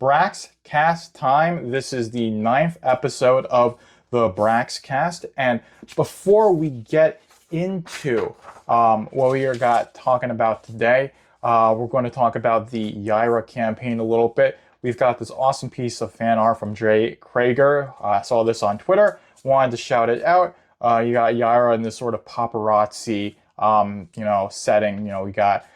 Braxcast time. This is the 9th episode of the Braxcast. And before we get into what we got talking about today, we're going to talk about the Yaira campaign a little bit. We've got this awesome piece of fan art from Jay Krager. I saw this on Twitter. Wanted to shout it out. You got Yaira in this sort of paparazzi, setting. We got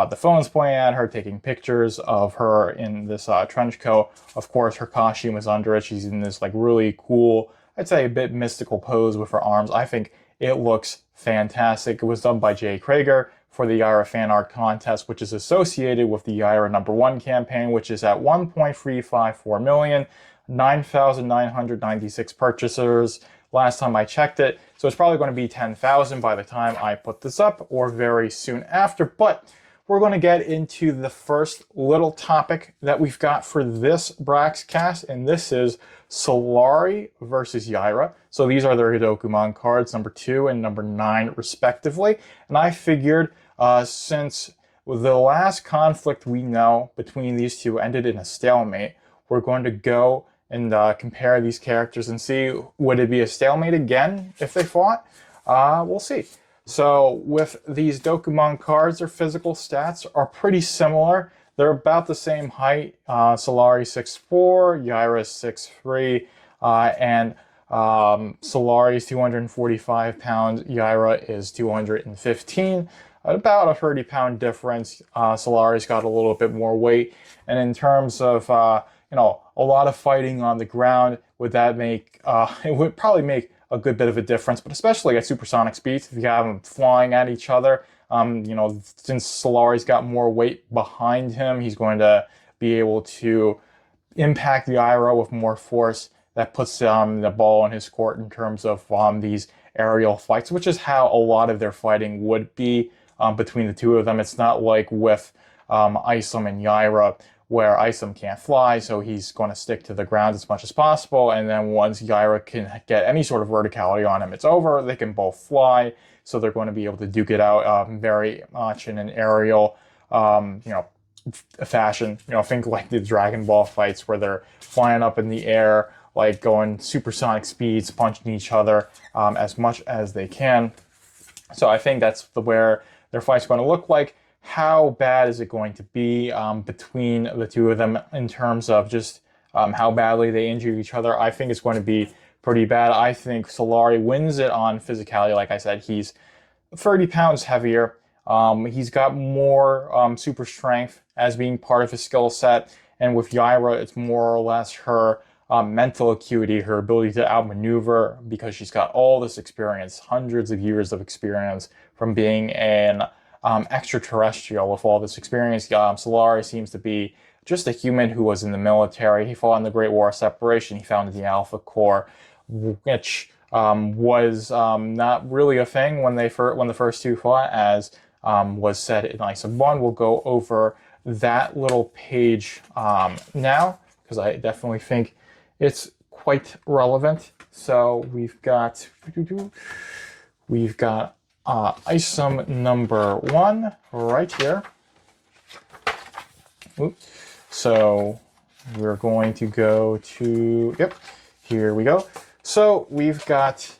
the phones pointing at her, taking pictures of her in this trench coat. Of course, her costume is under it. She's in this really cool, I'd say a bit mystical pose with her arms. I think it looks fantastic. It was done by Jay Krager for the Yaira fan art contest, which is associated with the Yaira #1 campaign, which is at 1.354 million, 9,996 purchasers last time I checked it. So it's probably going to be 10,000 by the time I put this up, or very soon after. But we're going to get into the first little topic that we've got for this Braxcast, and this is Solari versus Yaira. So these are their Hidokumon cards, number 2 and number 9 respectively. And I figured since the last conflict we know between these two ended in a stalemate, we're going to go and compare these characters and see, would it be a stalemate again if they fought? We'll see. So with these Dokuman cards, their physical stats are pretty similar. They're about the same height. Solari 6'4", Yaira 6'3", and Solari is 245 pounds, Yaira is 215. About a 30-pound difference. Solari's got a little bit more weight. And in terms of, a lot of fighting on the ground, would that make, it would probably make a good bit of a difference, but especially at supersonic speeds, if you have them flying at each other, since Solari's got more weight behind him, he's going to be able to impact the Yaira with more force. That puts the ball in his court in terms of these aerial fights, which is how a lot of their fighting would be between the two of them. It's not like with Isom and Yaira, where Isom can't fly, so he's going to stick to the ground as much as possible, and then once Yaira can get any sort of verticality on him, it's over. They can both fly, so they're going to be able to duke it out very much in an aerial, fashion. Think like the Dragon Ball fights where they're flying up in the air, like going supersonic speeds, punching each other as much as they can. So I think that's where their fight's going to look like. How bad is it going to be between the two of them in terms of just how badly they injure each other? I think it's going to be pretty bad. I think Solari wins it on physicality. Like I said, he's 30 pounds heavier. He's got more super strength as being part of his skill set. And with Yaira, it's more or less her mental acuity, her ability to outmaneuver, because she's got all this experience, hundreds of years of experience from being an extraterrestrial with all this experience. Solari seems to be just a human who was in the military. He fought in the Great War of Separation. He founded the Alpha Corps, which was not really a thing when the first two fought, as was said in Isom 1. We'll go over that little page now, because I definitely think it's quite relevant. So we've got Isom number 1 right here. Oops. So we're going to go to, here we go. So we've got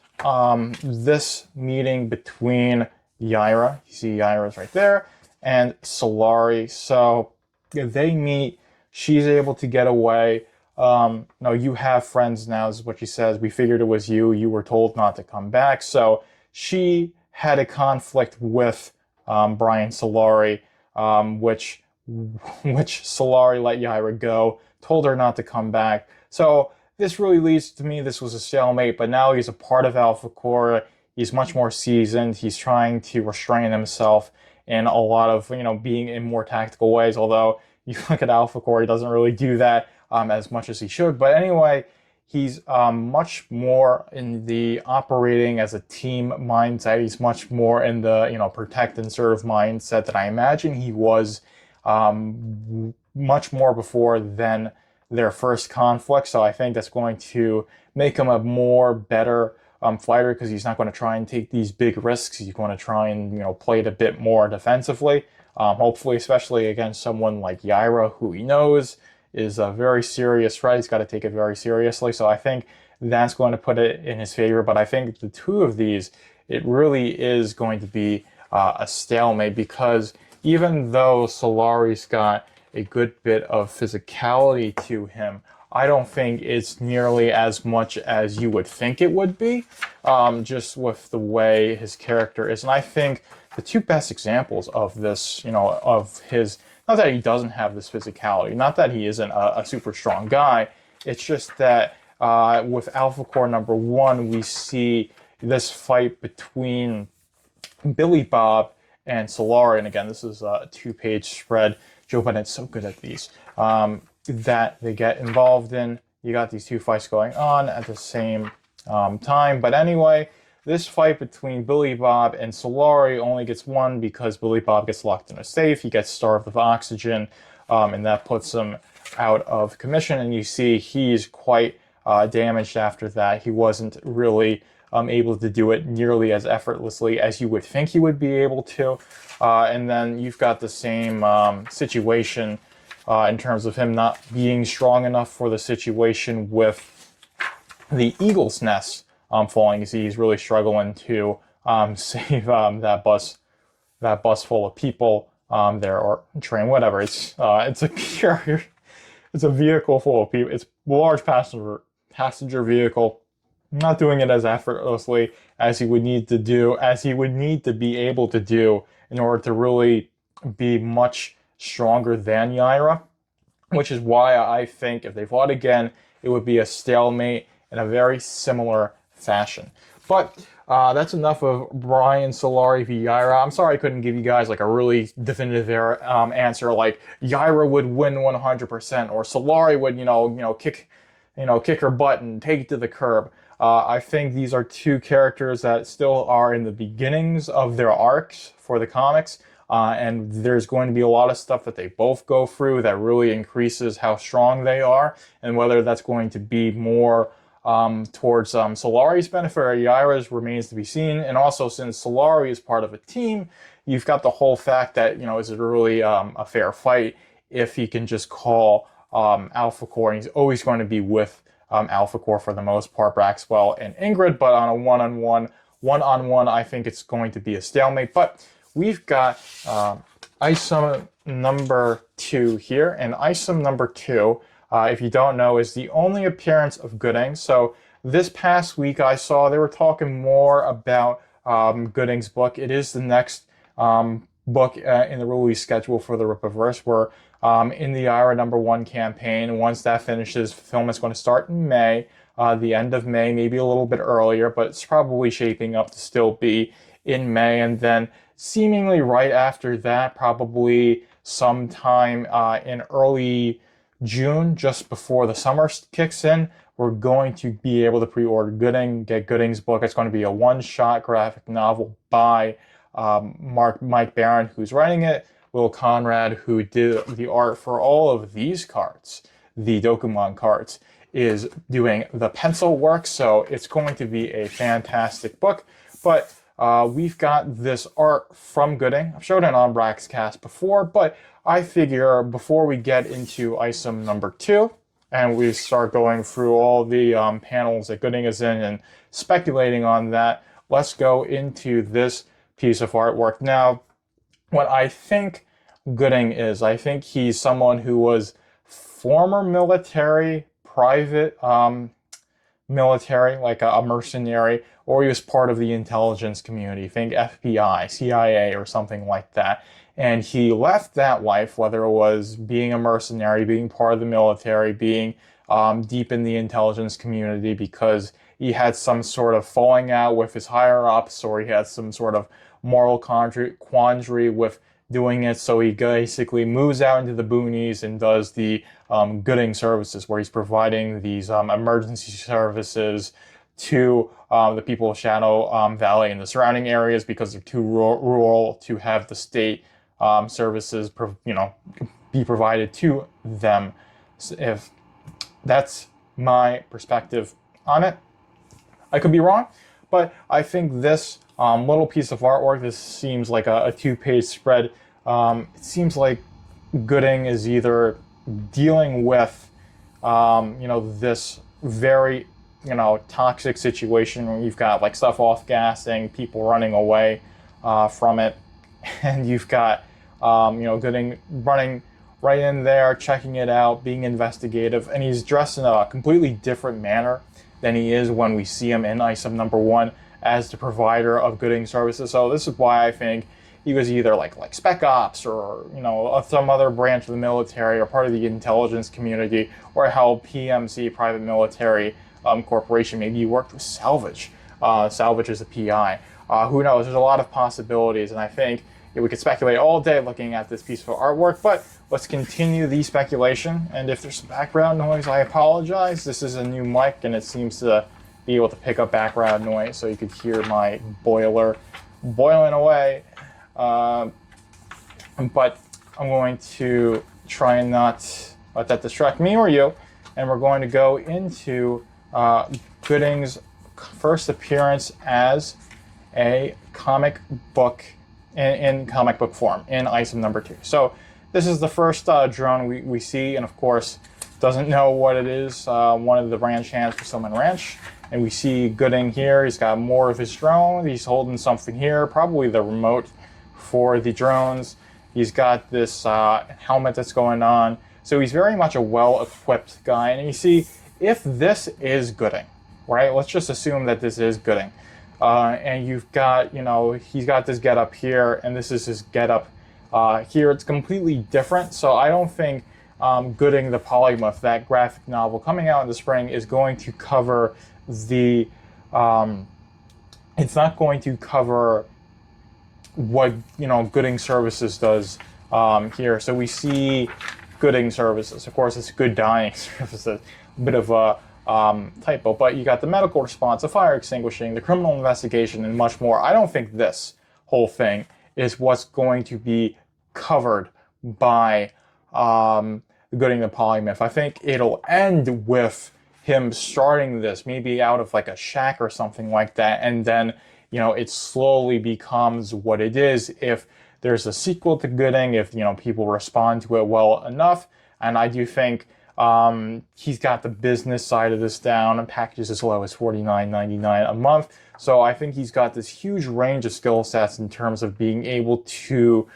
this meeting between Yaira, you see Yaira's right there, and Solari. So they meet, she's able to get away. No, you have friends now, is what she says. We figured it was you. You were told not to come back. So she had a conflict with Bryan Solari, which Solari let Yaira go, told her not to come back. So this really leads to me, this was a stalemate, but now he's a part of Alpha Corps. He's much more seasoned. He's trying to restrain himself in a lot of, being in more tactical ways, although you look at Alpha Corps, he doesn't really do that as much as he should. But anyway, he's much more in the operating as a team mindset. He's much more in the, protect and serve mindset that I imagine he was much more before than their first conflict. So I think that's going to make him a more better fighter, because he's not going to try and take these big risks. He's going to try and, play it a bit more defensively. Hopefully, especially against someone like Yaira, who he knows is a very serious threat. He's got to take it very seriously. So I think that's going to put it in his favor. But I think the two of these, it really is going to be a stalemate, because even though Solari's got a good bit of physicality to him, I don't think it's nearly as much as you would think it would be, just with the way his character is. And I think the two best examples of this, of his, not that he doesn't have this physicality, not that he isn't a super strong guy, it's just that with Alpha Core number 1, we see this fight between Billy Bob and Solari. And again, this is a 2-page spread. Joe Bennett's so good at these. That they get involved in. You got these two fights going on at the same time. But anyway, this fight between Billy Bob and Solari only gets won because Billy Bob gets locked in a safe. He gets starved of oxygen, and that puts him out of commission. And you see he's quite damaged after that. He wasn't really able to do it nearly as effortlessly as you would think he would be able to. And then you've got the same situation in terms of him not being strong enough for the situation with the Eagle's Nest falling. You see he's really struggling to save that bus full of people there, or train, whatever. It's a carrier. It's a vehicle full of people. It's a large passenger vehicle. Not doing it as effortlessly as he would need to do, as he would need to be able to do in order to really be much stronger than Yaira, which is why I think if they fought again, it would be a stalemate in a very similar fashion. But that's enough of Bryan Solari v. Yaira. I'm sorry I couldn't give you guys like a really definitive answer, like Yaira would win 100%, or Solari would, kick her butt and take it to the curb. I think these are two characters that still are in the beginnings of their arcs for the comics, and there's going to be a lot of stuff that they both go through that really increases how strong they are, and whether that's going to be more towards Solari's benefit or Yaira's remains to be seen. And also, since Solari is part of a team, you've got the whole fact that, is it really a fair fight if he can just call Alpha Core, and he's always going to be with Alpha Core for the most part, Braxwell and Ingrid, but on a one-on-one, I think it's going to be a stalemate. But we've got item number 2 here, and item number 2, if you don't know, is the only appearance of Goodyng. So this past week I saw they were talking more about Gooding's book. It is the next book in the release schedule for the Rippaverse. We're in the Yaira number 1 campaign. Once that finishes, film is going to start in May, the end of May, maybe a little bit earlier, but it's probably shaping up to still be in May. And then seemingly right after that, probably sometime in early June, just before the summer kicks in, we're going to be able to pre-order Goodyng, get Gooding's book. It's going to be a one-shot graphic novel by Mike Barron, who's writing it. Will Conrad, who did the art for all of these cards, the Dokumon cards, is doing the pencil work, so it's going to be a fantastic book. But we've got this art from Goodyng. I've showed it on Braxcast before, but I figure before we get into item number 2, and we start going through all the panels that Goodyng is in and speculating on that, let's go into this piece of artwork. Now, what I think Goodyng is, I think he's someone who was former military, private military, like a mercenary, or he was part of the intelligence community, think FBI, CIA, or something like that. And he left that life, whether it was being a mercenary, being part of the military, being deep in the intelligence community, because he had some sort of falling out with his higher-ups, or he had some sort of moral quandary with doing it, so he basically moves out into the boonies and does the Goodyng services, where he's providing these emergency services to the people of Shadow Valley and the surrounding areas, because they're too rural to have the state services be provided to them. If that's my perspective on it, I could be wrong, but I think this little piece of artwork, this seems like a 2-page spread. It seems like Goodyng is either dealing with, this very, toxic situation where you've got like stuff off gassing, people running away from it, and you've got, Goodyng running right in there, checking it out, being investigative, and he's dressed in a completely different manner than he is when we see him in ISOM number 1 as the provider of Goodyng services. So this is why I think he was either like Spec Ops or some other branch of the military or part of the intelligence community, or held PMC, private military corporation. Maybe he worked with Salvage. Salvage is a PI. Who knows? There's a lot of possibilities, and I think we could speculate all day looking at this piece of artwork, but let's continue the speculation. And if there's some background noise, I apologize. This is a new mic, and it seems to be able to pick up background noise, so you could hear my boiler boiling away. But I'm going to try and not let that distract me or you, and we're going to go into Goodyng's first appearance as a comic book in comic book form in ISOM number 2. So this is the first drone we see, and of course doesn't know what it is. One of the ranch hands for Silman Ranch, and we see Goodyng here. He's got more of his drone. He's holding something here, probably the remote for the drones. He's got this helmet that's going on. So he's very much a well-equipped guy. And you see, if this is Goodyng, right? Let's just assume that this is Goodyng. And you've got, he's got this getup here, and this is his getup here. It's completely different. So I don't think Goodyng the Polymath, that graphic novel coming out in the spring, is going to cover the, it's not going to cover what, Goodyng Services does here. So we see Goodyng Services. Of course, it's Goodyng Services. A bit of a typo, but you got the medical response, the fire extinguishing, the criminal investigation, and much more. I don't think this whole thing is what's going to be covered by Goodyng the Polymath. I think it'll end with him starting this, maybe out of like a shack or something like that, and then it slowly becomes what it is if there's a sequel to Goodyng, if people respond to it well enough. And I do think he's got the business side of this down, and packages as low as $49.99 a month. So I think he's got this huge range of skill sets in terms of being able to,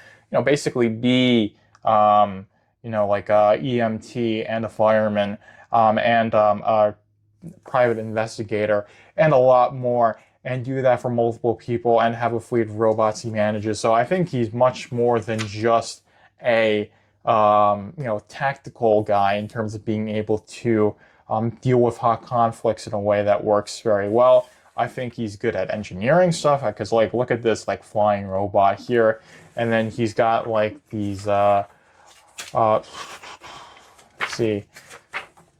basically be, like a EMT and a fireman, and a private investigator, and a lot more, and do that for multiple people, and have a fleet of robots he manages. So I think he's much more than just a tactical guy in terms of being able to deal with hot conflicts in a way that works very well. I think he's good at engineering stuff, because look at this flying robot here, and then he's got these let's see,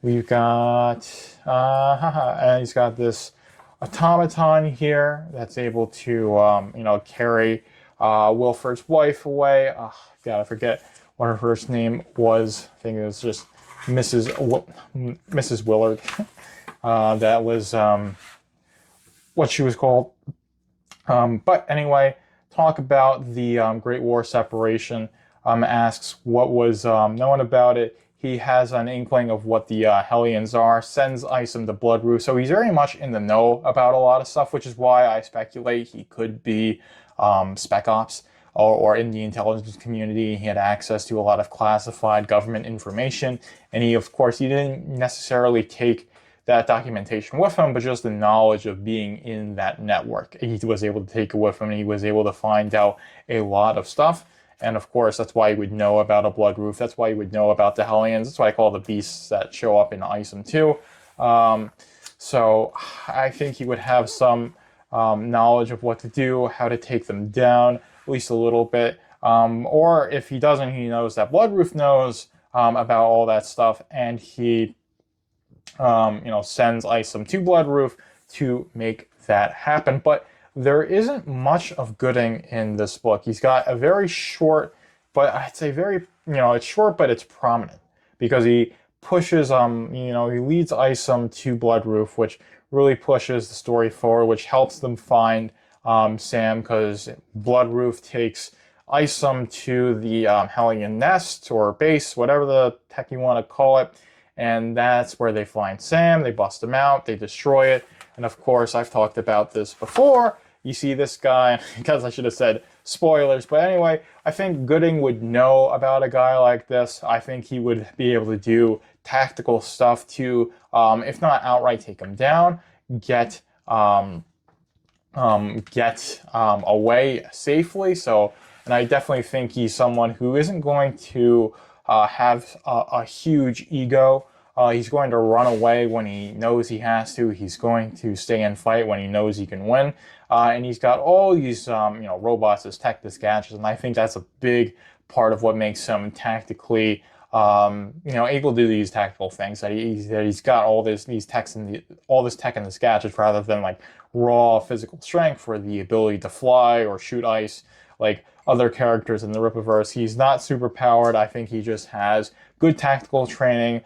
we've got and he's got this automaton here that's able to carry Wilford's wife away. God, I forget what her first name was. I think it was just Mrs. Willard. That was what she was called. But anyway, talk about the Great War separation. Asks what was known about it. He has an inkling of what the Hellions are, sends Isom to Bloodroof. So he's very much in the know about a lot of stuff, which is why I speculate he could be Spec Ops or in the intelligence community. He had access to a lot of classified government information. And he didn't necessarily take that documentation with him, but just the knowledge of being in that network. He was able to take it with him, and he was able to find out a lot of stuff. And of course, that's why he would know about a Bloodroof. That's why he would know about the Hellions. That's why I call the beasts that show up in Isom 2. So I think he would have some knowledge of what to do, how to take them down, at least a little bit. Or if he doesn't, he knows that Bloodroof knows about all that stuff, and he sends Isom to Bloodroof to make that happen. But there isn't much of Goodyng in this book. He's got a very short, but I'd say very, it's short, but it's prominent, because he pushes, he leads Isom to Bloodroof, which really pushes the story forward, which helps them find Sam, because Bloodroof takes ice them to the Hellion nest or base, whatever the heck you want to call it. And that's where they find Sam, they bust him out, they destroy it. And of course, I've talked about this before. You see this guy, because I should have said spoilers, but anyway, I think Goodyng would know about a guy like this. I think he would be able to do tactical stuff to, if not outright take him down, get away safely. So, and I definitely think he's someone who isn't going to have a huge ego. He's going to run away when he knows he has to. He's going to stay and fight when he knows he can win. And he's got all these, robots as tech, as gadgets, and I think that's a big part of what makes him tactically, able to do these tactical things. That he's got all this tech and this gadgets rather than like raw physical strength for the ability to fly or shoot ice like other characters in the Rippaverse. He's not super powered. I think he just has good tactical training.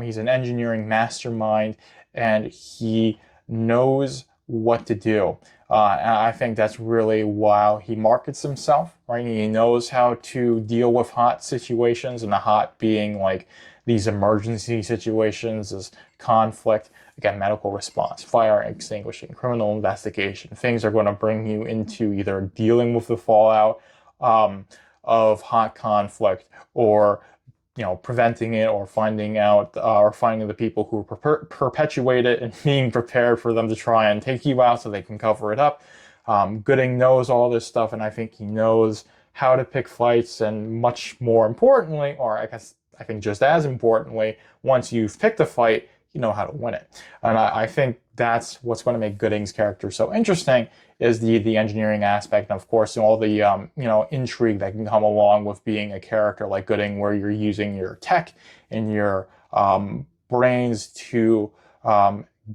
He's an engineering mastermind, and he knows what to do. And I think that's really why he markets himself, right? He knows how to deal with hot situations, and the hot being like these emergency situations, this conflict, again, medical response, fire extinguishing, criminal investigation. Things are going to bring you into either dealing with the fallout of hot conflict, or preventing it, or finding out, or finding the people who perpetuate it and being prepared for them to try and take you out so they can cover it up. Goodyng knows all this stuff, and I think he knows how to pick fights, and much more importantly, or I think just as importantly, once you've picked a fight, you know how to win it. And I think that's what's going to make Goodyng's character so interesting, is the engineering aspect, and of course all the intrigue that can come along with being a character like Goodyng, where you're using your tech and your brains to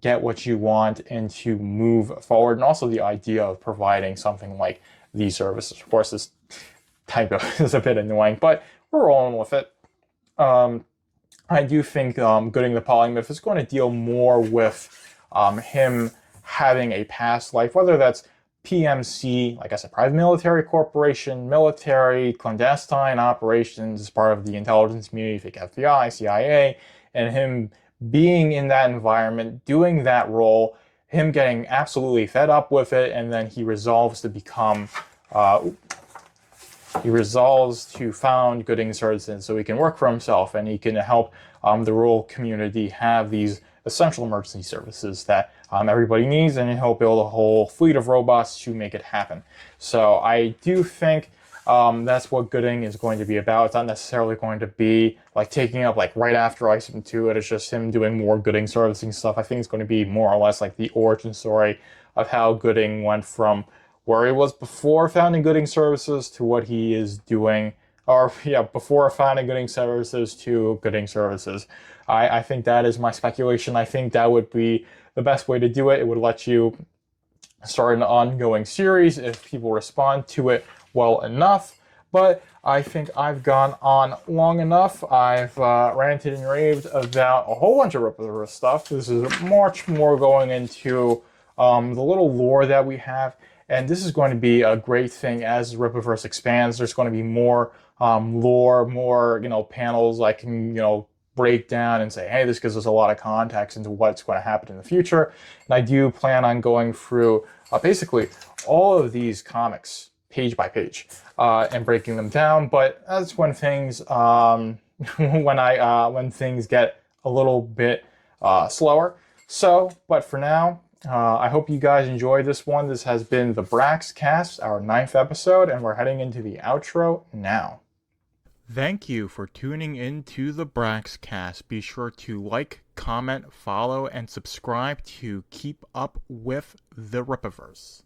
get what you want and to move forward, and also the idea of providing something like these services. Of course, this typo is a bit annoying, but we're rolling with it. I do think Goodyng the Polymorph is going to deal more with him having a past life, whether that's PMC, like I said, private military corporation, military, clandestine operations as part of the intelligence community, think FBI, CIA, and him being in that environment, doing that role, him getting absolutely fed up with it, and then he resolves to become he resolves to found Goodyng Services so he can work for himself, and he can help the rural community have these essential emergency services that everybody needs, and he'll build a whole fleet of robots to make it happen. So I do think that's what Goodyng is going to be about. It's not necessarily going to be like taking up like right after Iceman 2. It's just him doing more Goodyng servicing stuff. I think it's going to be more or less like the origin story of how Goodyng went from where he was before founding Goodyng Services to what he is doing, or before founding Goodyng Services to Goodyng Services. I think that is my speculation. I think that would be the best way to do it. It would let you start an ongoing series if people respond to it well enough. But I think I've gone on long enough. I've ranted and raved about a whole bunch of Rippaverse stuff. This is much more going into the little lore that we have. And this is going to be a great thing as Rippaverse expands. There's going to be more lore, more panels I can break down and say, hey, this gives us a lot of context into what's going to happen in the future. And I do plan on going through basically all of these comics page by page and breaking them down. But that's when things when things get a little bit slower. So, but for now, I hope you guys enjoyed this one. This has been the Braxcast, our 9th episode, and we're heading into the outro now. Thank you for tuning in to the Braxcast. Be sure to like, comment, follow, and subscribe to keep up with the Rippaverse.